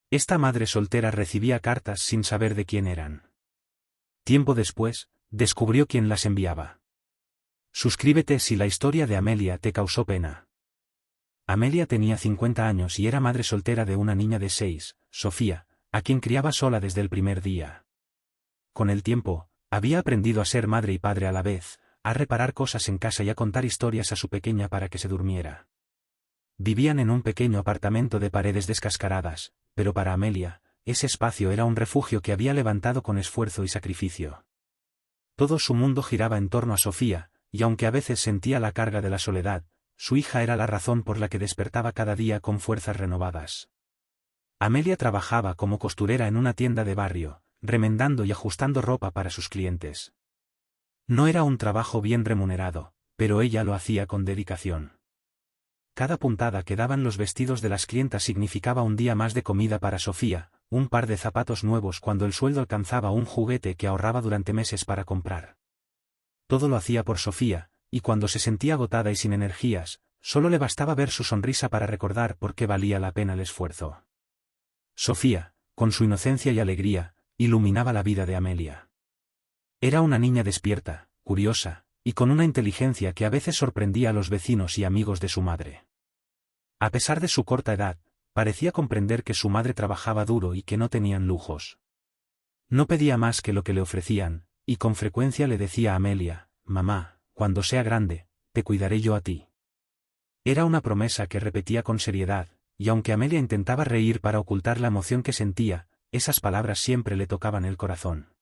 Esta madre soltera recibía cartas sin saber de quién eran. Tiempo después, descubrió quién las enviaba. Suscríbete si la historia de Amelia te causó pena. Amelia tenía 50 años y era madre soltera de una niña de 6, Sofía, a quien criaba sola desde el primer día. Con el tiempo, había aprendido a ser madre y padre a la vez, a reparar cosas en casa y a contar historias a su pequeña para que se durmiera. Vivían en un pequeño apartamento de paredes descascaradas, pero para Amelia, ese espacio era un refugio que había levantado con esfuerzo y sacrificio. Todo su mundo giraba en torno a Sofía, y aunque a veces sentía la carga de la soledad, su hija era la razón por la que despertaba cada día con fuerzas renovadas. Amelia trabajaba como costurera en una tienda de barrio, remendando y ajustando ropa para sus clientes. No era un trabajo bien remunerado, pero ella lo hacía con dedicación. Cada puntada que daban los vestidos de las clientas significaba un día más de comida para Sofía, un par de zapatos nuevos cuando el sueldo alcanzaba un juguete que ahorraba durante meses para comprar. Todo lo hacía por Sofía, y cuando se sentía agotada y sin energías, solo le bastaba ver su sonrisa para recordar por qué valía la pena el esfuerzo. Sofía, con su inocencia y alegría, iluminaba la vida de Amelia. Era una niña despierta, curiosa, y con una inteligencia que a veces sorprendía a los vecinos y amigos de su madre. A pesar de su corta edad, parecía comprender que su madre trabajaba duro y que no tenían lujos. No pedía más que lo que le ofrecían, y con frecuencia le decía a Amelia: «Mamá, cuando sea grande, te cuidaré yo a ti». Era una promesa que repetía con seriedad, y aunque Amelia intentaba reír para ocultar la emoción que sentía, esas palabras siempre le tocaban el corazón.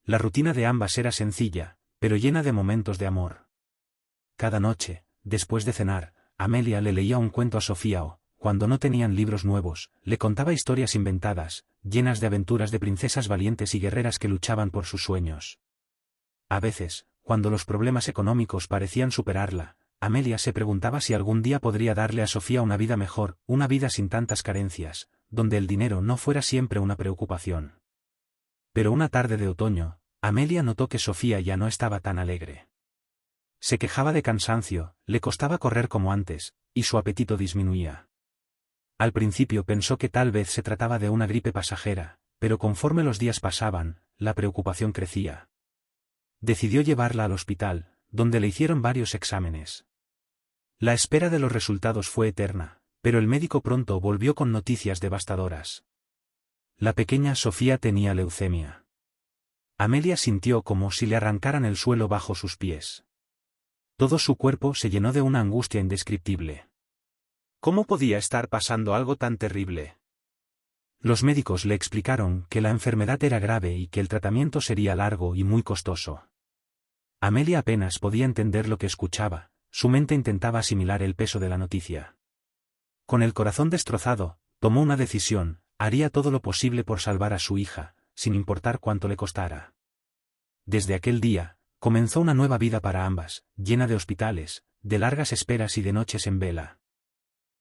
La rutina de ambas era sencilla, pero llena de momentos de amor. Cada noche, después de cenar, Amelia le leía un cuento a Sofía o, cuando no tenían libros nuevos, le contaba historias inventadas, llenas de aventuras de princesas valientes y guerreras que luchaban por sus sueños. A veces, cuando los problemas económicos parecían superarla, Amelia se preguntaba si algún día podría darle a Sofía una vida mejor, una vida sin tantas carencias, donde el dinero no fuera siempre una preocupación. Pero una tarde de otoño, Amelia notó que Sofía ya no estaba tan alegre. Se quejaba de cansancio, le costaba correr como antes, y su apetito disminuía. Al principio pensó que tal vez se trataba de una gripe pasajera, pero conforme los días pasaban, la preocupación crecía. Decidió llevarla al hospital, donde le hicieron varios exámenes. La espera de los resultados fue eterna, pero el médico pronto volvió con noticias devastadoras. La pequeña Sofía tenía leucemia. Amelia sintió como si le arrancaran el suelo bajo sus pies. Todo su cuerpo se llenó de una angustia indescriptible. ¿Cómo podía estar pasando algo tan terrible? Los médicos le explicaron que la enfermedad era grave y que el tratamiento sería largo y muy costoso. Amelia apenas podía entender lo que escuchaba, su mente intentaba asimilar el peso de la noticia. Con el corazón destrozado, tomó una decisión: haría todo lo posible por salvar a su hija, sin importar cuánto le costara. Desde aquel día, comenzó una nueva vida para ambas, llena de hospitales, de largas esperas y de noches en vela.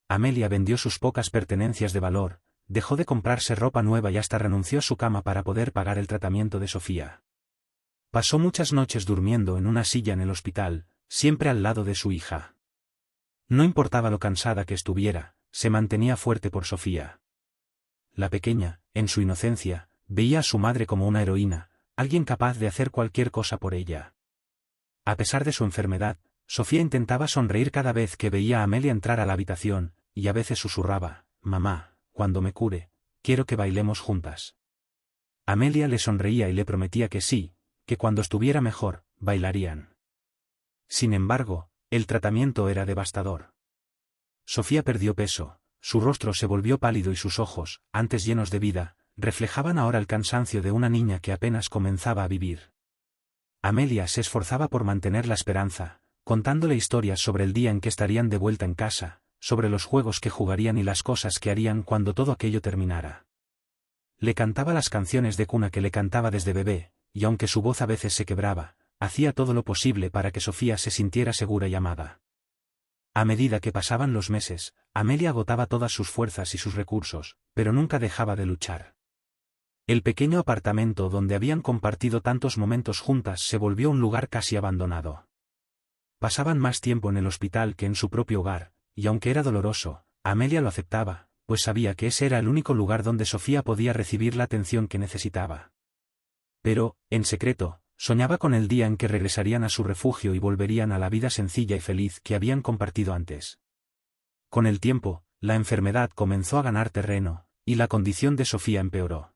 Amelia vendió sus pocas pertenencias de valor, dejó de comprarse ropa nueva y hasta renunció a su cama para poder pagar el tratamiento de Sofía. Pasó muchas noches durmiendo en una silla en el hospital, siempre al lado de su hija. No importaba lo cansada que estuviera, se mantenía fuerte por Sofía. La pequeña, en su inocencia, veía a su madre como una heroína, alguien capaz de hacer cualquier cosa por ella. A pesar de su enfermedad, Sofía intentaba sonreír cada vez que veía a Amelia entrar a la habitación, y a veces susurraba: «Mamá, cuando me cure, quiero que bailemos juntas». Amelia le sonreía y le prometía que sí, que cuando estuviera mejor, bailarían. Sin embargo, el tratamiento era devastador. Sofía perdió peso, su rostro se volvió pálido y sus ojos, antes llenos de vida, reflejaban ahora el cansancio de una niña que apenas comenzaba a vivir. Amelia se esforzaba por mantener la esperanza, contándole historias sobre el día en que estarían de vuelta en casa, sobre los juegos que jugarían y las cosas que harían cuando todo aquello terminara. Le cantaba las canciones de cuna que le cantaba desde bebé, y aunque su voz a veces se quebraba, hacía todo lo posible para que Sofía se sintiera segura y amada. A medida que pasaban los meses, Amelia agotaba todas sus fuerzas y sus recursos, pero nunca dejaba de luchar. El pequeño apartamento donde habían compartido tantos momentos juntas se volvió un lugar casi abandonado. Pasaban más tiempo en el hospital que en su propio hogar, y aunque era doloroso, Amelia lo aceptaba, pues sabía que ese era el único lugar donde Sofía podía recibir la atención que necesitaba. Pero, en secreto, soñaba con el día en que regresarían a su refugio y volverían a la vida sencilla y feliz que habían compartido antes. Con el tiempo, la enfermedad comenzó a ganar terreno, y la condición de Sofía empeoró.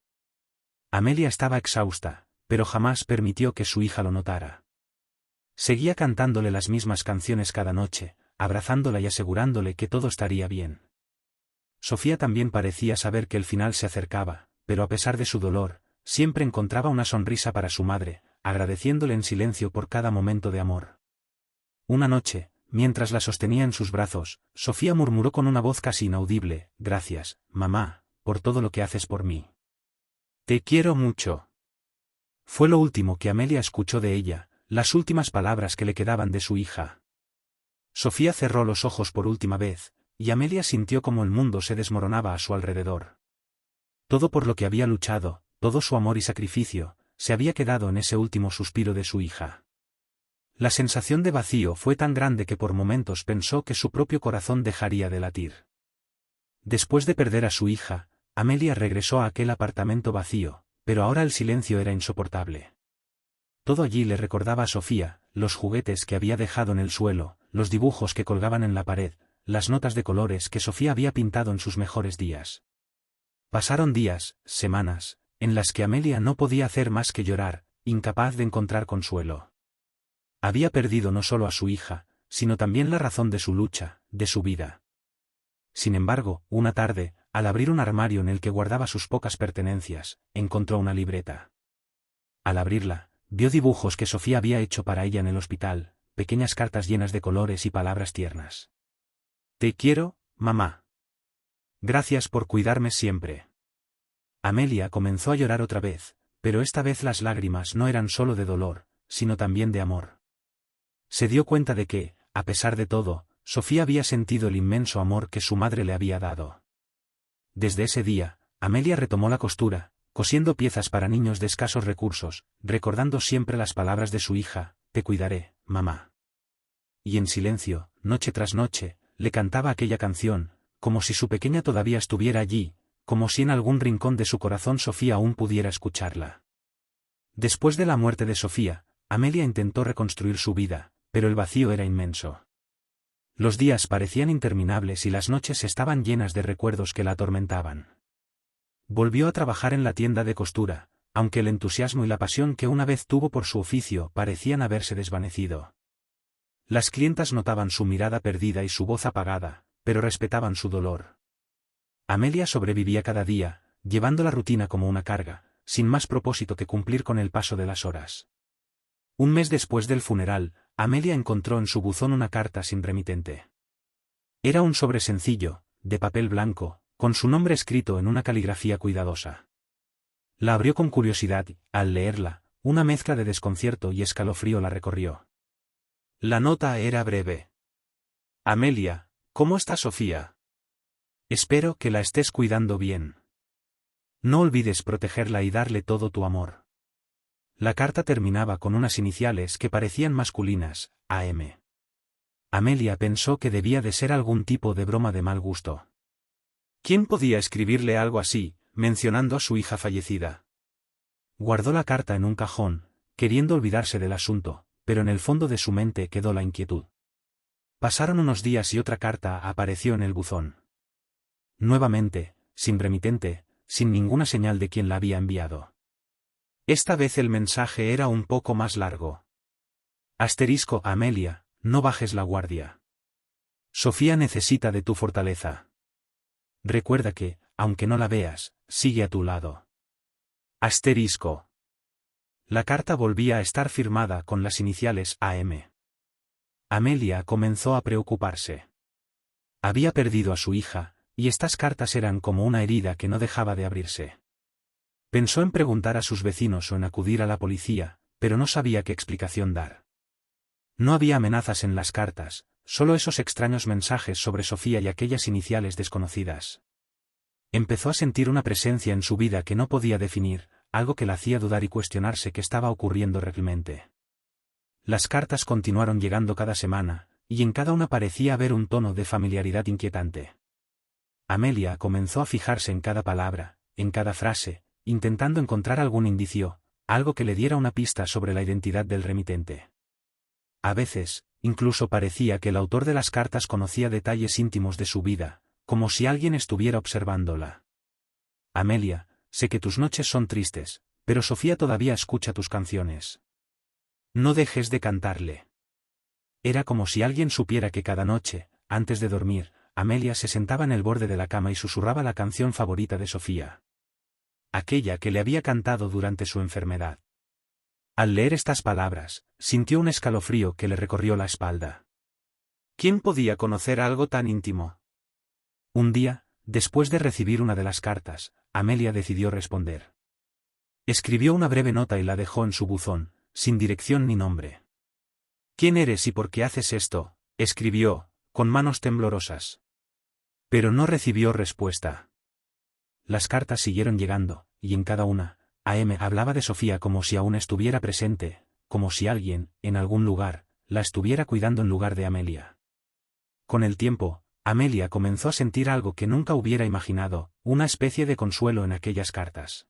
Amelia estaba exhausta, pero jamás permitió que su hija lo notara. Seguía cantándole las mismas canciones cada noche, abrazándola y asegurándole que todo estaría bien. Sofía también parecía saber que el final se acercaba, pero a pesar de su dolor, siempre encontraba una sonrisa para su madre, agradeciéndole en silencio por cada momento de amor. Una noche, mientras la sostenía en sus brazos, Sofía murmuró con una voz casi inaudible: «Gracias, mamá, por todo lo que haces por mí. Te quiero mucho». Fue lo último que Amelia escuchó de ella, las últimas palabras que le quedaban de su hija. Sofía cerró los ojos por última vez, y Amelia sintió como el mundo se desmoronaba a su alrededor. Todo por lo que había luchado, todo su amor y sacrificio, se había quedado en ese último suspiro de su hija. La sensación de vacío fue tan grande que por momentos pensó que su propio corazón dejaría de latir. Después de perder a su hija, Amelia regresó a aquel apartamento vacío, pero ahora el silencio era insoportable. Todo allí le recordaba a Sofía, los juguetes que había dejado en el suelo, los dibujos que colgaban en la pared, las notas de colores que Sofía había pintado en sus mejores días. Pasaron días, semanas, en las que Amelia no podía hacer más que llorar, incapaz de encontrar consuelo. Había perdido no solo a su hija, sino también la razón de su lucha, de su vida. Sin embargo, una tarde, al abrir un armario en el que guardaba sus pocas pertenencias, encontró una libreta. Al abrirla, vio dibujos que Sofía había hecho para ella en el hospital, pequeñas cartas llenas de colores y palabras tiernas. «Te quiero, mamá. Gracias por cuidarme siempre». Amelia comenzó a llorar otra vez, pero esta vez las lágrimas no eran solo de dolor, sino también de amor. Se dio cuenta de que, a pesar de todo, Sofía había sentido el inmenso amor que su madre le había dado. Desde ese día, Amelia retomó la costura, cosiendo piezas para niños de escasos recursos, recordando siempre las palabras de su hija: «Te cuidaré, mamá». Y en silencio, noche tras noche, le cantaba aquella canción, como si su pequeña todavía estuviera allí, como si en algún rincón de su corazón Sofía aún pudiera escucharla. Después de la muerte de Sofía, Amelia intentó reconstruir su vida, pero el vacío era inmenso. Los días parecían interminables y las noches estaban llenas de recuerdos que la atormentaban. Volvió a trabajar en la tienda de costura, aunque el entusiasmo y la pasión que una vez tuvo por su oficio parecían haberse desvanecido. Las clientas notaban su mirada perdida y su voz apagada, pero respetaban su dolor. Amelia sobrevivía cada día, llevando la rutina como una carga, sin más propósito que cumplir con el paso de las horas. Un mes después del funeral, Amelia encontró en su buzón una carta sin remitente. Era un sobre sencillo, de papel blanco, con su nombre escrito en una caligrafía cuidadosa. La abrió con curiosidad y, al leerla, una mezcla de desconcierto y escalofrío la recorrió. La nota era breve. «Amelia, ¿cómo está Sofía? Espero que la estés cuidando bien. No olvides protegerla y darle todo tu amor». La carta terminaba con unas iniciales que parecían masculinas: AM. Amelia pensó que debía de ser algún tipo de broma de mal gusto. ¿Quién podía escribirle algo así, mencionando a su hija fallecida? Guardó la carta en un cajón, queriendo olvidarse del asunto, pero en el fondo de su mente quedó la inquietud. Pasaron unos días y otra carta apareció en el buzón. Nuevamente, sin remitente, sin ninguna señal de quién la había enviado. Esta vez el mensaje era un poco más largo. Asterisco: Amelia, no bajes la guardia. Sofía necesita de tu fortaleza. Recuerda que, aunque no la veas, sigue a tu lado. Asterisco. La carta volvía a estar firmada con las iniciales AM. Amelia comenzó a preocuparse. Había perdido a su hija, y estas cartas eran como una herida que no dejaba de abrirse. Pensó en preguntar a sus vecinos o en acudir a la policía, pero no sabía qué explicación dar. No había amenazas en las cartas, solo esos extraños mensajes sobre Sofía y aquellas iniciales desconocidas. Empezó a sentir una presencia en su vida que no podía definir, algo que la hacía dudar y cuestionarse qué estaba ocurriendo realmente. Las cartas continuaron llegando cada semana, y en cada una parecía haber un tono de familiaridad inquietante. Amelia comenzó a fijarse en cada palabra, en cada frase, intentando encontrar algún indicio, algo que le diera una pista sobre la identidad del remitente. A veces, incluso parecía que el autor de las cartas conocía detalles íntimos de su vida, como si alguien estuviera observándola. Amelia, sé que tus noches son tristes, pero Sofía todavía escucha tus canciones. No dejes de cantarle. Era como si alguien supiera que cada noche, antes de dormir, Amelia se sentaba en el borde de la cama y susurraba la canción favorita de Sofía. Aquella que le había cantado durante su enfermedad. Al leer estas palabras, sintió un escalofrío que le recorrió la espalda. ¿Quién podía conocer algo tan íntimo? Un día, después de recibir una de las cartas, Amelia decidió responder. Escribió una breve nota y la dejó en su buzón, sin dirección ni nombre. ¿Quién eres y por qué haces esto?, escribió, con manos temblorosas. Pero no recibió respuesta. Las cartas siguieron llegando, y en cada una, A.M. hablaba de Sofía como si aún estuviera presente, como si alguien, en algún lugar, la estuviera cuidando en lugar de Amelia. Con el tiempo, Amelia comenzó a sentir algo que nunca hubiera imaginado, una especie de consuelo en aquellas cartas.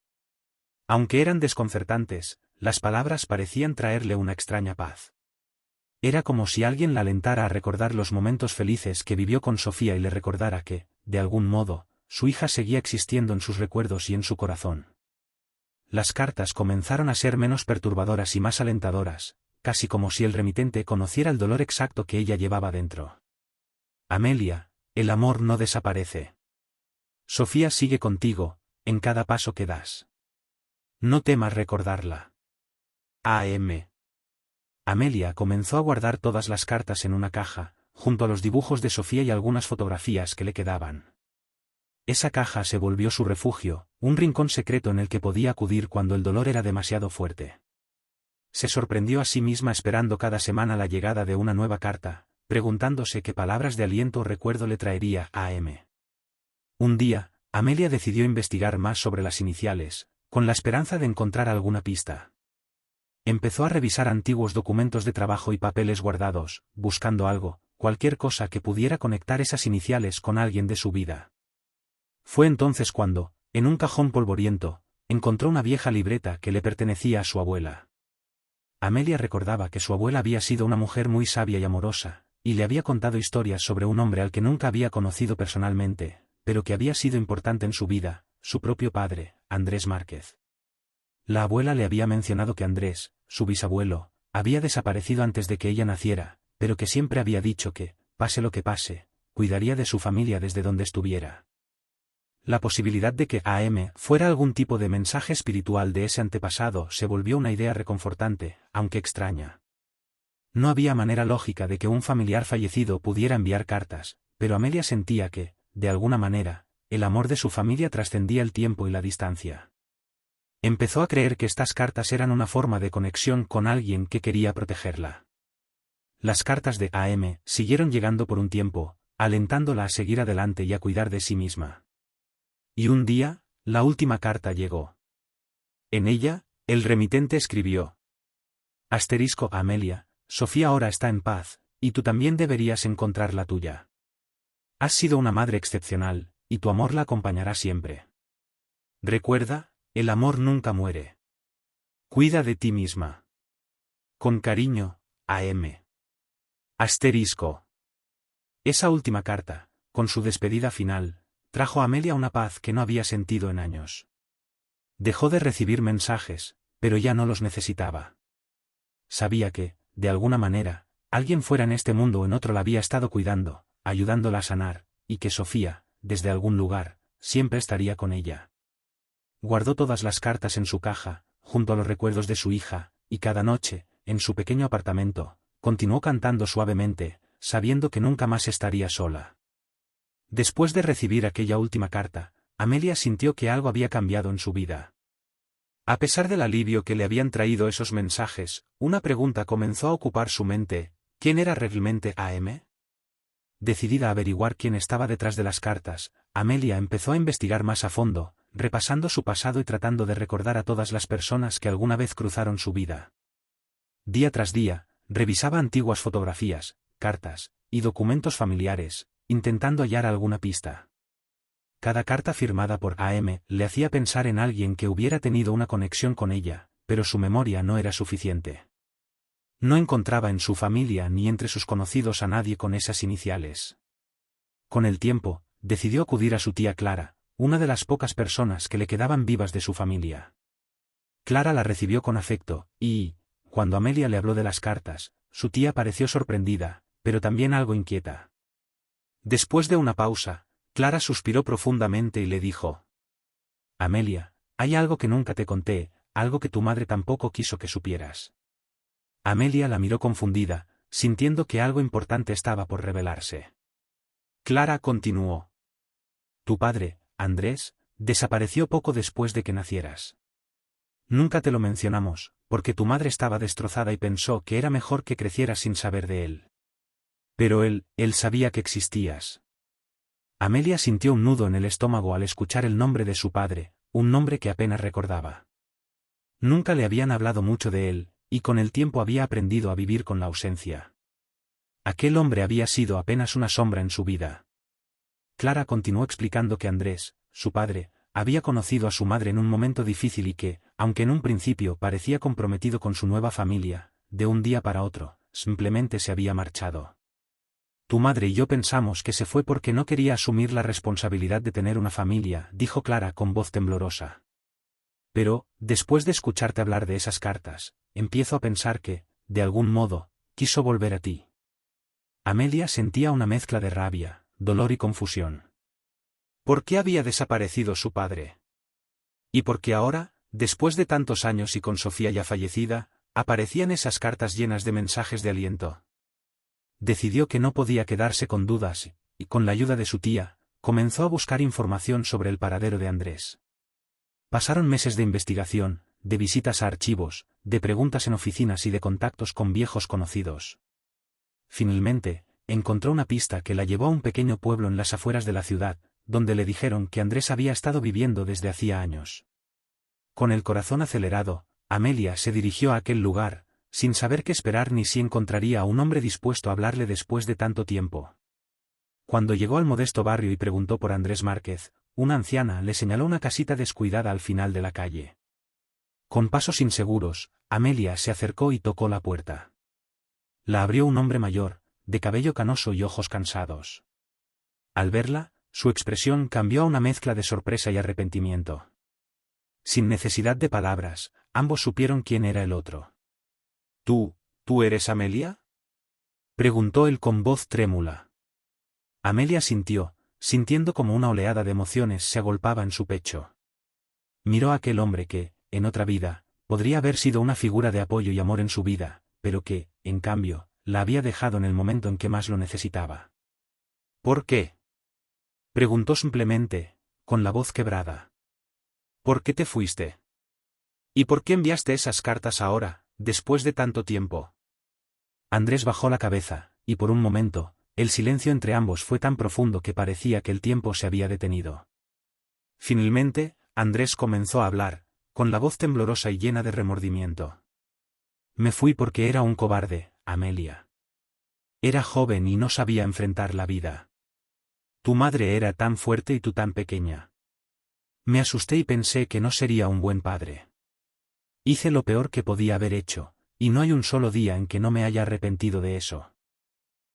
Aunque eran desconcertantes, las palabras parecían traerle una extraña paz. Era como si alguien la alentara a recordar los momentos felices que vivió con Sofía y le recordara que, de algún modo, su hija seguía existiendo en sus recuerdos y en su corazón. Las cartas comenzaron a ser menos perturbadoras y más alentadoras, casi como si el remitente conociera el dolor exacto que ella llevaba dentro. Amelia, el amor no desaparece. Sofía sigue contigo, en cada paso que das. No temas recordarla. A.M. Amelia comenzó a guardar todas las cartas en una caja, junto a los dibujos de Sofía y algunas fotografías que le quedaban. Esa caja se volvió su refugio, un rincón secreto en el que podía acudir cuando el dolor era demasiado fuerte. Se sorprendió a sí misma esperando cada semana la llegada de una nueva carta, preguntándose qué palabras de aliento o recuerdo le traería A.M. Un día, Amelia decidió investigar más sobre las iniciales, con la esperanza de encontrar alguna pista. Empezó a revisar antiguos documentos de trabajo y papeles guardados, buscando algo, cualquier cosa que pudiera conectar esas iniciales con alguien de su vida. Fue entonces cuando, en un cajón polvoriento, encontró una vieja libreta que le pertenecía a su abuela. Amelia recordaba que su abuela había sido una mujer muy sabia y amorosa, y le había contado historias sobre un hombre al que nunca había conocido personalmente, pero que había sido importante en su vida, su propio padre, Andrés Márquez. La abuela le había mencionado que Andrés, su bisabuelo, había desaparecido antes de que ella naciera, pero que siempre había dicho que, pase lo que pase, cuidaría de su familia desde donde estuviera. La posibilidad de que A.M. fuera algún tipo de mensaje espiritual de ese antepasado se volvió una idea reconfortante, aunque extraña. No había manera lógica de que un familiar fallecido pudiera enviar cartas, pero Amelia sentía que, de alguna manera, el amor de su familia trascendía el tiempo y la distancia. Empezó a creer que estas cartas eran una forma de conexión con alguien que quería protegerla. Las cartas de A.M. siguieron llegando por un tiempo, alentándola a seguir adelante y a cuidar de sí misma. Y un día, la última carta llegó. En ella, el remitente escribió: Asterisco Amelia, Sofía ahora está en paz, y tú también deberías encontrar la tuya. Has sido una madre excepcional, y tu amor la acompañará siempre. Recuerda, el amor nunca muere. Cuida de ti misma. Con cariño, A.M. Asterisco. Esa última carta, con su despedida final, trajo a Amelia una paz que no había sentido en años. Dejó de recibir mensajes, pero ya no los necesitaba. Sabía que, de alguna manera, alguien fuera en este mundo o en otro la había estado cuidando, ayudándola a sanar, y que Sofía, desde algún lugar, siempre estaría con ella. Guardó todas las cartas en su caja, junto a los recuerdos de su hija, y cada noche, en su pequeño apartamento, continuó cantando suavemente, sabiendo que nunca más estaría sola. Después de recibir aquella última carta, Amelia sintió que algo había cambiado en su vida. A pesar del alivio que le habían traído esos mensajes, una pregunta comenzó a ocupar su mente: ¿quién era realmente A.M.? Decidida a averiguar quién estaba detrás de las cartas, Amelia empezó a investigar más a fondo, repasando su pasado y tratando de recordar a todas las personas que alguna vez cruzaron su vida. Día tras día, revisaba antiguas fotografías, cartas y documentos familiares, intentando hallar alguna pista. cada carta firmada por AM le hacía pensar en alguien que hubiera tenido una conexión con ella, pero su memoria no era suficiente. No encontraba en su familia ni entre sus conocidos a nadie con esas iniciales. Con el tiempo, decidió acudir a su tía Clara, una de las pocas personas que le quedaban vivas de su familia. Clara la recibió con afecto, y, cuando Amelia le habló de las cartas, su tía pareció sorprendida, pero también algo inquieta. Después de una pausa, Clara suspiró profundamente y le dijo: Amelia, hay algo que nunca te conté, algo que tu madre tampoco quiso que supieras. Amelia la miró confundida, sintiendo que algo importante estaba por revelarse. Clara continuó: Tu padre, Andrés, desapareció poco después de que nacieras. Nunca te lo mencionamos, porque tu madre estaba destrozada y pensó que era mejor que crecieras sin saber de él. Pero él sabía que existías. Amelia sintió un nudo en el estómago al escuchar el nombre de su padre, un nombre que apenas recordaba. Nunca le habían hablado mucho de él, y con el tiempo había aprendido a vivir con la ausencia. Aquel hombre había sido apenas una sombra en su vida. Clara continuó explicando que Andrés, su padre, había conocido a su madre en un momento difícil y que, aunque en un principio parecía comprometido con su nueva familia, de un día para otro, simplemente se había marchado. Tu madre y yo pensamos que se fue porque no quería asumir la responsabilidad de tener una familia, dijo Clara con voz temblorosa. Pero, después de escucharte hablar de esas cartas, empiezo a pensar que, de algún modo, quiso volver a ti. Amelia sentía una mezcla de rabia, dolor y confusión. ¿Por qué había desaparecido su padre? ¿Y por qué ahora, después de tantos años y con Sofía ya fallecida, aparecían esas cartas llenas de mensajes de aliento? Decidió que no podía quedarse con dudas, y con la ayuda de su tía, comenzó a buscar información sobre el paradero de Andrés. Pasaron meses de investigación, de visitas a archivos, de preguntas en oficinas y de contactos con viejos conocidos. Finalmente, encontró una pista que la llevó a un pequeño pueblo en las afueras de la ciudad, donde le dijeron que Andrés había estado viviendo desde hacía años. Con el corazón acelerado, Amelia se dirigió a aquel lugar, sin saber qué esperar ni si encontraría a un hombre dispuesto a hablarle después de tanto tiempo. Cuando llegó al modesto barrio y preguntó por Andrés Márquez, una anciana le señaló una casita descuidada al final de la calle. Con pasos inseguros, Amelia se acercó y tocó la puerta. La abrió un hombre mayor, de cabello canoso y ojos cansados. Al verla, su expresión cambió a una mezcla de sorpresa y arrepentimiento. Sin necesidad de palabras, ambos supieron quién era el otro. ¿Tú eres Amelia?, preguntó él con voz trémula. Amelia sintiendo como una oleada de emociones se agolpaba en su pecho. Miró a aquel hombre que, en otra vida, podría haber sido una figura de apoyo y amor en su vida, pero que, en cambio, la había dejado en el momento en que más lo necesitaba. ¿Por qué?, preguntó simplemente, con la voz quebrada. ¿Por qué te fuiste? ¿Y por qué enviaste esas cartas ahora, después de tanto tiempo? Andrés bajó la cabeza, y por un momento, el silencio entre ambos fue tan profundo que parecía que el tiempo se había detenido. Finalmente, Andrés comenzó a hablar, con la voz temblorosa y llena de remordimiento. Me fui porque era un cobarde, Amelia. Era joven y no sabía enfrentar la vida. Tu madre era tan fuerte y tú tan pequeña. Me asusté y pensé que no sería un buen padre. Hice lo peor que podía haber hecho, y no hay un solo día en que no me haya arrepentido de eso.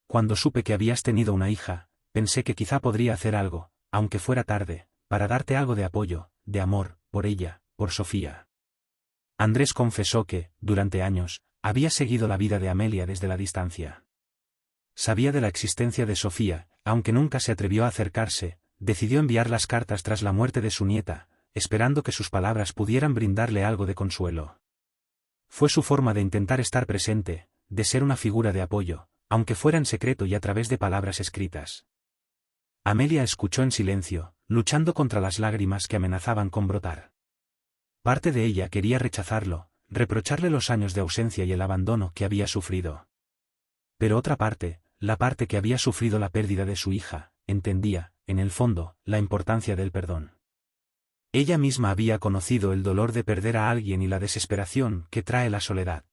Cuando supe que habías tenido una hija, pensé que quizá podría hacer algo, aunque fuera tarde, para darte algo de apoyo, de amor, por ella, por Sofía. Andrés confesó que, durante años, había seguido la vida de Amelia desde la distancia. Sabía de la existencia de Sofía, aunque nunca se atrevió a acercarse, decidió enviar las cartas tras la muerte de su nieta, esperando que sus palabras pudieran brindarle algo de consuelo. Fue su forma de intentar estar presente, de ser una figura de apoyo, aunque fuera en secreto y a través de palabras escritas. Amelia escuchó en silencio, luchando contra las lágrimas que amenazaban con brotar. Parte de ella quería rechazarlo, reprocharle los años de ausencia y el abandono que había sufrido. Pero otra parte, la parte que había sufrido la pérdida de su hija, entendía, en el fondo, la importancia del perdón. Ella misma había conocido el dolor de perder a alguien y la desesperación que trae la soledad.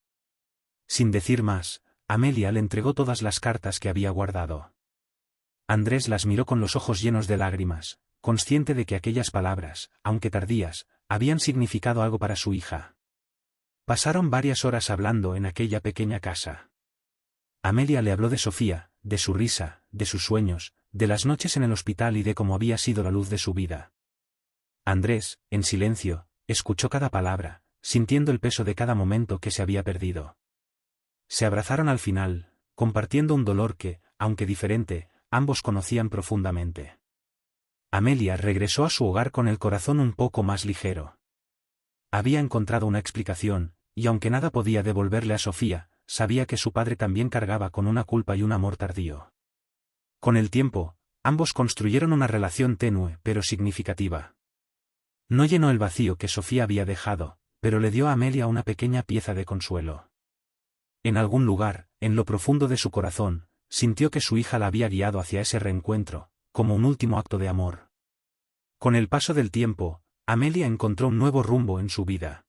Sin decir más, Amelia le entregó todas las cartas que había guardado. Andrés las miró con los ojos llenos de lágrimas, consciente de que aquellas palabras, aunque tardías, habían significado algo para su hija. Pasaron varias horas hablando en aquella pequeña casa. Amelia le habló de Sofía, de su risa, de sus sueños, de las noches en el hospital y de cómo había sido la luz de su vida. Andrés, en silencio, escuchó cada palabra, sintiendo el peso de cada momento que se había perdido. Se abrazaron al final, compartiendo un dolor que, aunque diferente, ambos conocían profundamente. Amelia regresó a su hogar con el corazón un poco más ligero. Había encontrado una explicación, y aunque nada podía devolverle a Sofía, sabía que su padre también cargaba con una culpa y un amor tardío. Con el tiempo, ambos construyeron una relación tenue pero significativa. No llenó el vacío que Sofía había dejado, pero le dio a Amelia una pequeña pieza de consuelo. En algún lugar, en lo profundo de su corazón, sintió que su hija la había guiado hacia ese reencuentro, como un último acto de amor. Con el paso del tiempo, Amelia encontró un nuevo rumbo en su vida.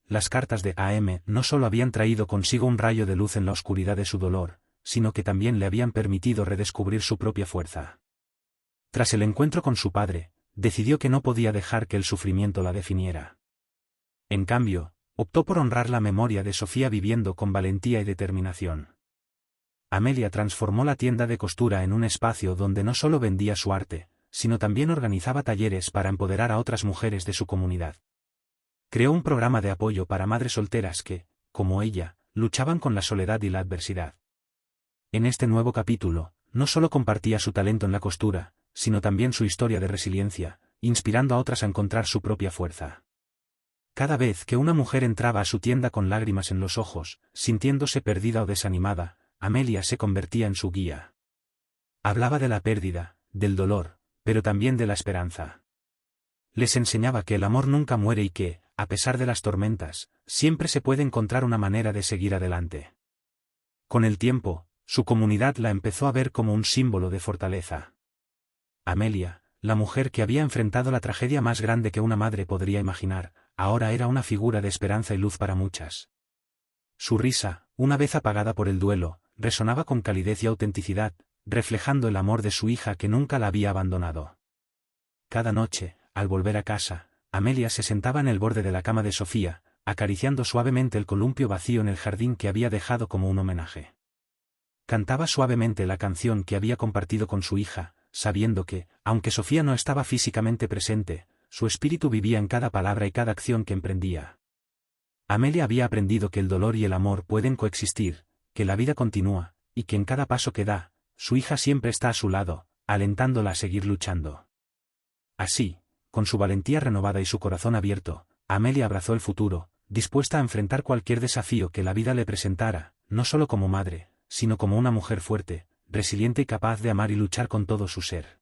Las cartas de AM no solo habían traído consigo un rayo de luz en la oscuridad de su dolor, sino que también le habían permitido redescubrir su propia fuerza. Tras el encuentro con su padre, decidió que no podía dejar que el sufrimiento la definiera. En cambio, optó por honrar la memoria de Sofía viviendo con valentía y determinación. Amelia transformó la tienda de costura en un espacio donde no solo vendía su arte, sino también organizaba talleres para empoderar a otras mujeres de su comunidad. Creó un programa de apoyo para madres solteras que, como ella, luchaban con la soledad y la adversidad. En este nuevo capítulo, no solo compartía su talento en la costura, sino también su historia de resiliencia, inspirando a otras a encontrar su propia fuerza. Cada vez que una mujer entraba a su tienda con lágrimas en los ojos, sintiéndose perdida o desanimada, Amelia se convertía en su guía. Hablaba de la pérdida, del dolor, pero también de la esperanza. Les enseñaba que el amor nunca muere y que, a pesar de las tormentas, siempre se puede encontrar una manera de seguir adelante. Con el tiempo, su comunidad la empezó a ver como un símbolo de fortaleza. Amelia, la mujer que había enfrentado la tragedia más grande que una madre podría imaginar, ahora era una figura de esperanza y luz para muchas. Su risa, una vez apagada por el duelo, resonaba con calidez y autenticidad, reflejando el amor de su hija que nunca la había abandonado. Cada noche, al volver a casa, Amelia se sentaba en el borde de la cama de Sofía, acariciando suavemente el columpio vacío en el jardín que había dejado como un homenaje. Cantaba suavemente la canción que había compartido con su hija, sabiendo que, aunque Sofía no estaba físicamente presente, su espíritu vivía en cada palabra y cada acción que emprendía. Amelia había aprendido que el dolor y el amor pueden coexistir, que la vida continúa, y que en cada paso que da, su hija siempre está a su lado, alentándola a seguir luchando. Así, con su valentía renovada y su corazón abierto, Amelia abrazó el futuro, dispuesta a enfrentar cualquier desafío que la vida le presentara, no solo como madre, sino como una mujer fuerte, resiliente y capaz de amar y luchar con todo su ser.